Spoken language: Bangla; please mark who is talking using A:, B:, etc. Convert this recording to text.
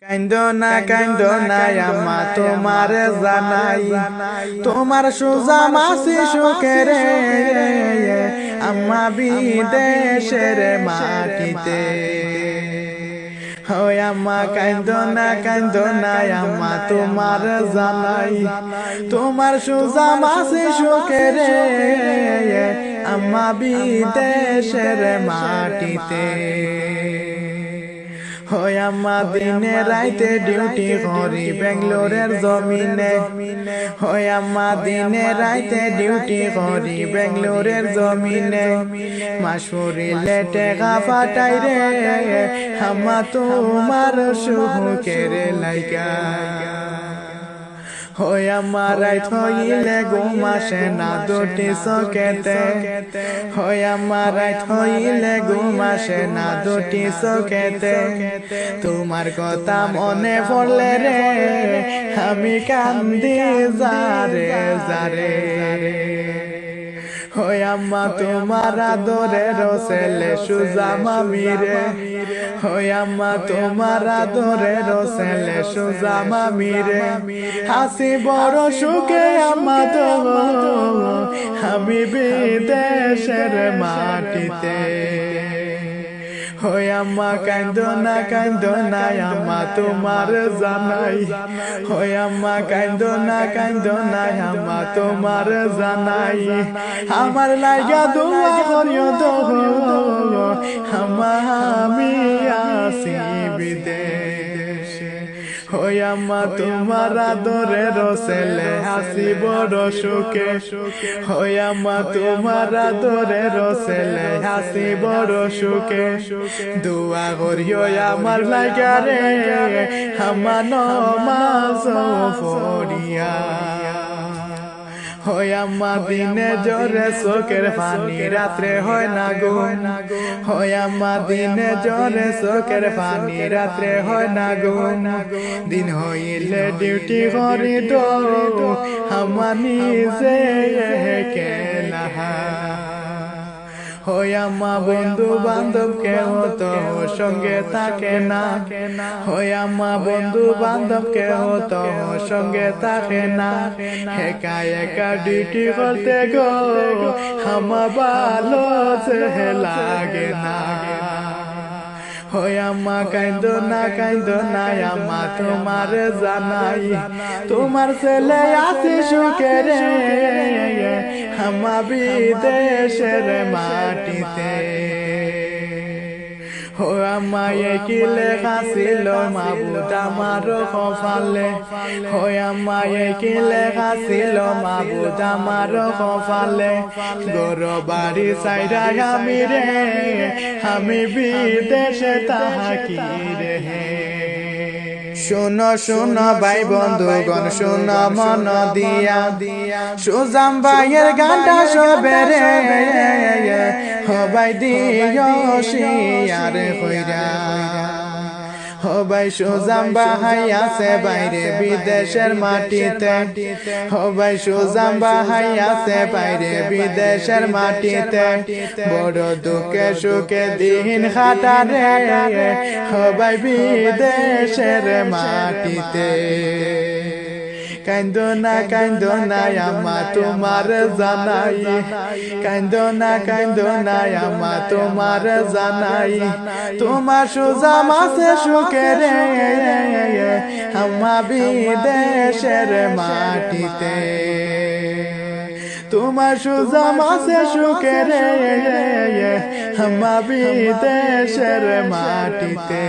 A: কাইন্দো না আম্মা তোমার জানাই তোমার সোজা মাসি সুখের আম্মা বিদেশের মাটিতে হয় আম্মা কাইন্দো না আম্মা তোমার জানাই তোমার সোজা মাসি সুখের আম্মা বিদেশের মাটিতে হয় আম্মা দিনে রাইতে ডিউটি করি বেঙ্গলোরের জমিনে হয় আম্মা দিনে রাইতে ডিউটি করি বেঙ্গলোরের জমিনে মাস ফুরিলে টেকা ফাটাই রে আম্মা তোমার সুখের লাইগা হয় আম্মা রাইত হইলে ঘুম আসে না দুটি চোখেতে হয় আম্মা রাইত হইলে ঘুম আসে না দুটি চোখেতে তোমার কথা মনে পড়লে রে আমি কান্দি যারে যারে হয় আম্মা তোমার আদরের ছেলে সুজা মামিরে হয় আম্মা তোমার আদরের ছেলে সুজা মামিরে হাসি বড় সুখে আম্মা তো আমি বিদেশের মাটিতে হয় আম্মা কাইন্দো না আম্মা তোমার জানাই হয় আম্মা কাইন্দো না আম্মা তোমার জানাই আমার লাইগা দোয়া করিও তো আম্মা আমি আসি বিদেশে হয় আম্মা তোমার আদরের ছেলে হাসি বড় সুখে হয় আম্মা তোমার আদরের ছেলে হাসি বড় সুখে দোয়া করিও আমার লাগা রে আমার নমাজ পড়িয়া হয় আম্মা দিনে জোরে চোখের পানি রাত্রে হয় না ঘুম হয় আম্মা দিনে জোরে চোখের পানি রাত্রে হয় না ঘুম দিন হইলে ডিউটি করি তো আমার নিজে কেলা হয় আম্মা বন্ধু বান্ধব কেউ তো সঙ্গে থাকে না হয় আম্মা বন্ধু বান্ধব কেউ তো সঙ্গে থাকে না একা একা ডিউটি করতে গো আমার ভালো লাগে না হয় আম্মা কাইন্দো না আম্মা তোমার জানাই তোমার ছেলে আছে সুখের আম্মা বিদেশের মাটিতে ও আম্মা কি লেখা ছিল মাবুদ আমার কপালে হয় আম্মা কি লেখা ছিল মাবুদ আমার কপালে গর বাড়ি সাইরা আমি রে আমি বিদেশে তাহাকি রে শোনো শোনো ভাই বন্ধুগণ শোনো মন দিয়া সুজাম ভাইয়ের গানটা সবে রে হবাই দিও শিয়ার কইরা হবাই সুজাম ভাই আছে বাইরে বিদেশের মাটিতে হবাই সুজাম ভাই আছে বাইরে বিদেশের মাটিতে বড় দুঃখে সুখে দিন খাটারে হবাই বিদেশের মাটিতে কাইন্দো না আম্মা তোমার জানাই কাইন্দো না আম্মা তোমার জানাই তোমার সোজা মাসে সুখের আম্মা বিদেশের মাটিতে তোমার সোজা মাসে সুখের আম্মা বিদেশের মাটিতে।